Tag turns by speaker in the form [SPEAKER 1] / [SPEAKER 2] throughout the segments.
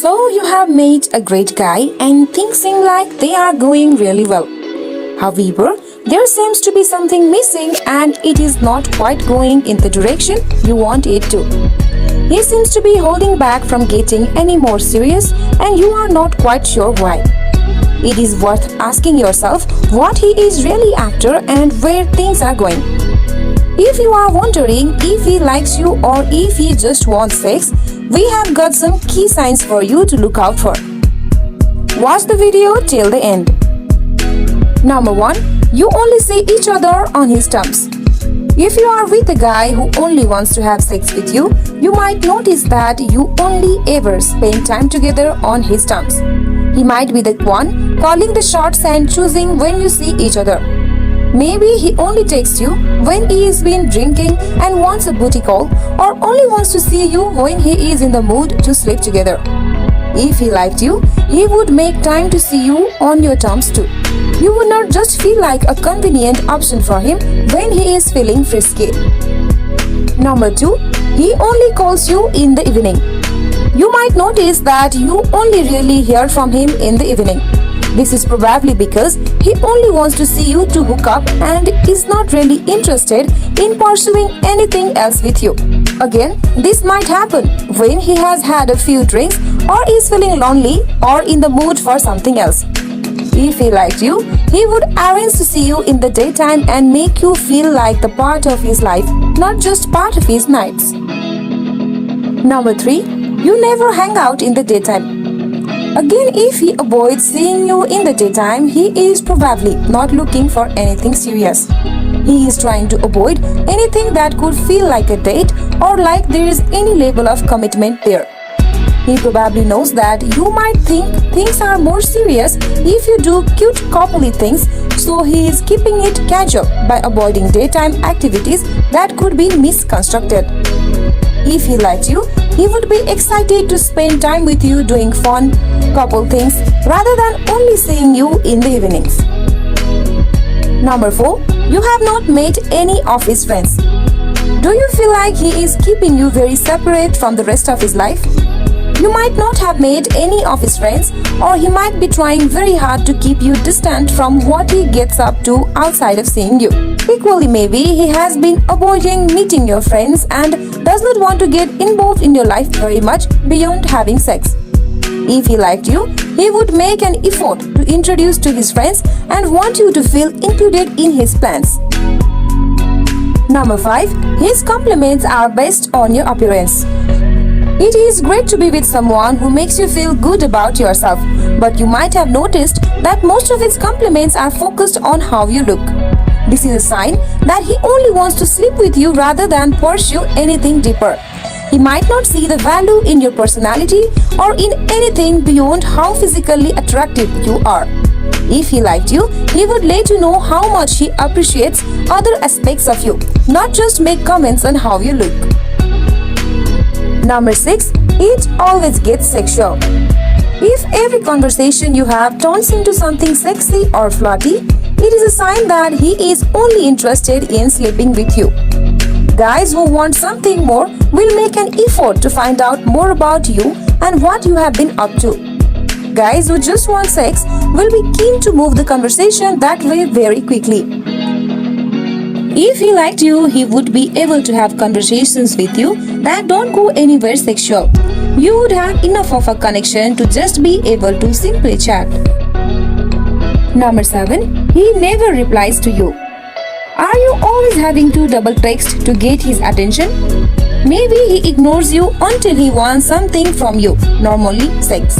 [SPEAKER 1] So you have met a great guy and things seem like they are going really well. However, there seems to be something missing and it is not quite going in the direction you want it to. He seems to be holding back from getting any more serious and you are not quite sure why. It is worth asking yourself what he is really after and where things are going. If you are wondering if he likes you or if he just wants sex, we have got some key signs for you to look out for. Watch the video till the end. Number 1. You only see each other on his terms. If you are with a guy who only wants to have sex with you, you might notice that you only ever spend time together on his terms. He might be the one calling the shots and choosing when you see each other. Maybe he only texts you when he is been drinking and wants a booty call, or only wants to see you when he is in the mood to sleep together. If he liked you, he would make time to see you on your terms too. You would not just feel like a convenient option for him when he is feeling frisky. Number 2. He only calls you in the evening. You might notice that you only really hear from him in the evening. This is probably because he only wants to see you to hook up and is not really interested in pursuing anything else with you. Again, this might happen when he has had a few drinks or is feeling lonely or in the mood for something else. If he liked you, he would arrange to see you in the daytime and make you feel like the part of his life, not just part of his nights. Number 3. You never hang out in the daytime. Again, if he avoids seeing you in the daytime, he is probably not looking for anything serious. He is trying to avoid anything that could feel like a date or like there is any level of commitment there. He probably knows that you might think things are more serious if you do cute coupley things, so he is keeping it casual by avoiding daytime activities that could be misconstrued. If he liked you, he would be excited to spend time with you doing fun couple things rather than only seeing you in the evenings. Number 4. You have not met any of his friends. Do you feel like he is keeping you very separate from the rest of his life? You might not have made any of his friends, or he might be trying very hard to keep you distant from what he gets up to outside of seeing you. Equally, maybe he has been avoiding meeting your friends and does not want to get involved in your life very much beyond having sex. If he liked you, he would make an effort to introduce to his friends and want you to feel included in his plans. Number 5. His compliments are based on your appearance. It is great to be with someone who makes you feel good about yourself, but you might have noticed that most of his compliments are focused on how you look. This is a sign that he only wants to sleep with you rather than pursue anything deeper. He might not see the value in your personality or in anything beyond how physically attractive you are. If he liked you, he would let you know how much he appreciates other aspects of you, not just make comments on how you look. Number 6. It always gets sexual. If every conversation you have turns into something sexy or flirty, it is a sign that he is only interested in sleeping with you. Guys who want something more will make an effort to find out more about you and what you have been up to. Guys who just want sex will be keen to move the conversation that way very quickly. If he liked you, he would be able to have conversations with you that don't go anywhere sexual. You would have enough of a connection to just be able to simply chat. Number 7. He never replies to you. Are you always having to double text to get his attention? Maybe he ignores you until he wants something from you, normally sex.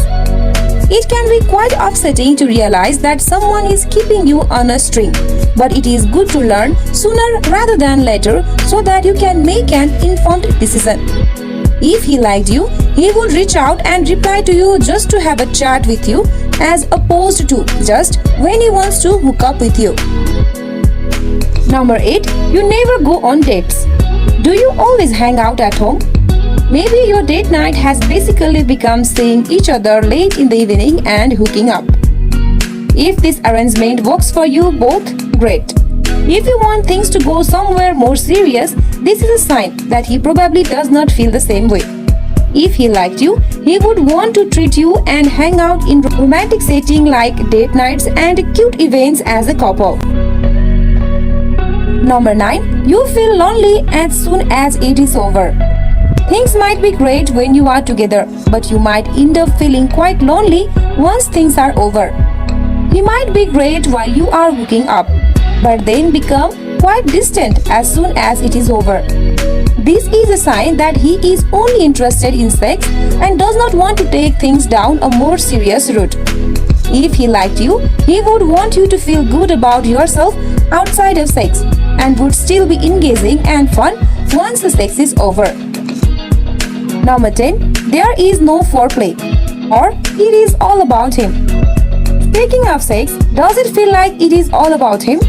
[SPEAKER 1] It can be quite upsetting to realize that someone is keeping you on a string, but it is good to learn sooner rather than later so that you can make an informed decision. If he liked you, he would reach out and reply to you just to have a chat with you, as opposed to just when he wants to hook up with you. Number 8. You never go on dates. Do you always hang out at home? Maybe your date night has basically become seeing each other late in the evening and hooking up. If this arrangement works for you both, great. If you want things to go somewhere more serious, this is a sign that he probably does not feel the same way. If he liked you, he would want to treat you and hang out in romantic setting like date nights and cute events as a couple. Number 9. You feel lonely as soon as it is over. Things might be great when you are together, but you might end up feeling quite lonely once things are over. He might be great while you are hooking up, but then become quite distant as soon as it is over. This is a sign that he is only interested in sex and does not want to take things down a more serious route. If he liked you, he would want you to feel good about yourself outside of sex and would still be engaging and fun once the sex is over. Number 10. There is no foreplay, or it is all about him. Speaking of sex, does it feel like it is all about him?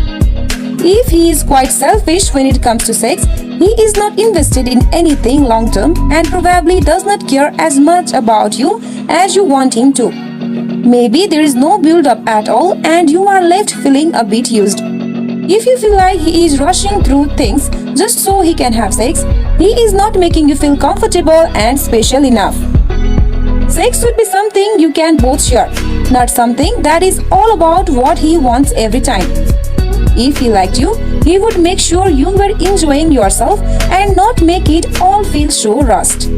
[SPEAKER 1] If he is quite selfish when it comes to sex, he is not invested in anything long term and probably does not care as much about you as you want him to. Maybe there is no build up at all and you are left feeling a bit used. If you feel like he is rushing through things just so he can have sex, he is not making you feel comfortable and special enough. Sex should be something you can both share, not something that is all about what he wants every time. If he liked you, he would make sure you were enjoying yourself and not make it all feel so rushed.